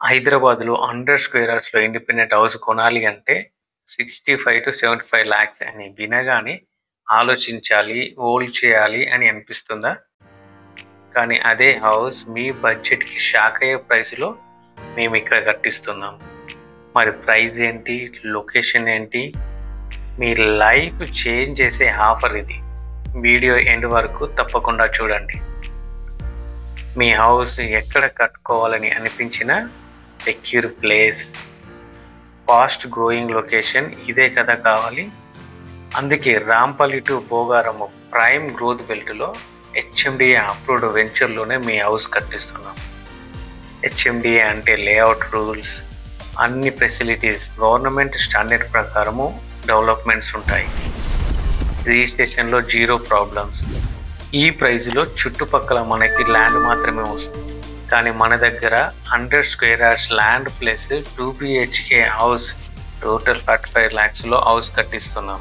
హైదరాబాద్‌లో 100 square యార్డ్స్‌లో independent house కొనాలి అంటే 65-75 లాక్స్ అని వినగానే ఆలోచించాలి, హోల్డ్ చేయాలి అని అనిపిస్తుందా? కానీ అదే హౌస్ మీ బడ్జెట్‌కి షాక్ అయ్యే ప్రైస్‌లో మేమిక్కడ కట్టిస్తున్నాం. మరి ప్రైస్ ఏంటి? లొకేషన్ ఏంటి? మీ లైఫ్ చేంజ్ చేసే ఆఫర్ ఇది. వీడియో ఎండ్ వరకు తప్పకుండా చూడండి. మీ హౌస్ ఎక్కడ కట్టుకోవాలని అనిపించినా secure place, fast growing location ఇదే కదా కావాలి. అందుకే Rampally to Bhogaram prime growth బెల్ట్లో హెచ్ఎండిఏ అప్రూవ్డ్ వెంచర్లోనే మీ హౌస్ కట్టిస్తున్నాం. హెచ్ఎండిఏ అంటే లేఅవుట్ రూల్స్, అన్ని ఫెసిలిటీస్ గవర్నమెంట్ స్టాండర్డ్ ప్రకారము డెవలప్మెంట్స్ ఉంటాయి. రిజిస్ట్రేషన్లో 0 ప్రాబ్లమ్స్. ఈ ప్రైజ్లో చుట్టుపక్కల మనకి ల్యాండ్ మాత్రమే వస్తుంది. కానీ మన దగ్గర 100 square yards land plus 2 BHK house total 45 lakhsలో హౌస్ కట్టిస్తున్నాం.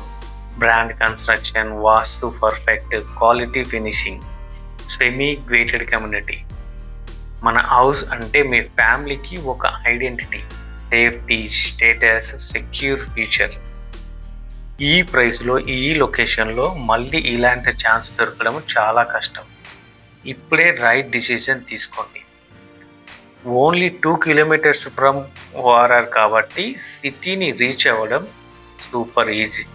Brand construction, vastu perfect, quality finishing, semi gated community. మన హౌస్ అంటే మీ ఫ్యామిలీకి ఒక identity, safety, status, secure future. ఈ ప్రైస్లో ఈ లొకేషన్లో మళ్ళీ ఇలాంటి ఛాన్స్ దొరకడం చాలా కష్టం. ఇప్పుడే రైట్ డిసిజన్ తీసుకోండి. ఓన్లీ 2 kilometers ఫ్రమ్ ORR కాబట్టి సిటీని రీచ్ అవ్వడం super easy.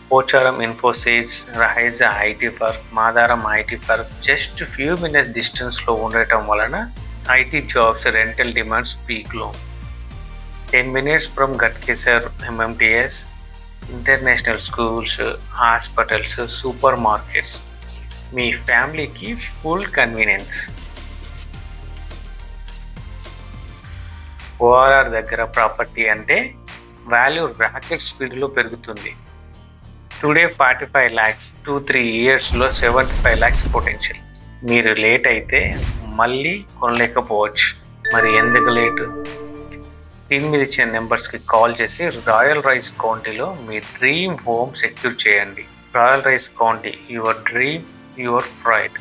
Pocharam Infosys, Raheja IT park, Madaram IT park just few minutes డిస్టెన్స్లో ఉండటం వలన ఐటీ జాబ్స్ రెంటల్ డిమాండ్స్ పీక్లో. 10 minutes from Ghatkesar MMTS, international schools, hospitals, super markets. మీ ఫ్యామిలీకి ఫుల్ కన్వీనియన్స్. ORR దగ్గర ప్రాపర్టీ అంటే వాల్యూ రాకెట్ స్పీడ్లో పెరుగుతుంది. టుడే 45 lakhs, 2-3 yearsలో 75 lakhs పొటెన్షియల్. మీరు లేట్ అయితే మళ్ళీ కొనలేకపోవచ్చు. మరి ఎందుకు లేటు? స్క్రీన్ మీద ఇచ్చిన నెంబర్స్కి కాల్ చేసి రాయల్ రైస్ కౌంటీలో మీ డ్రీమ్ హోమ్ సెక్యూర్ చేయండి. Royal rice county, your dream, your pride.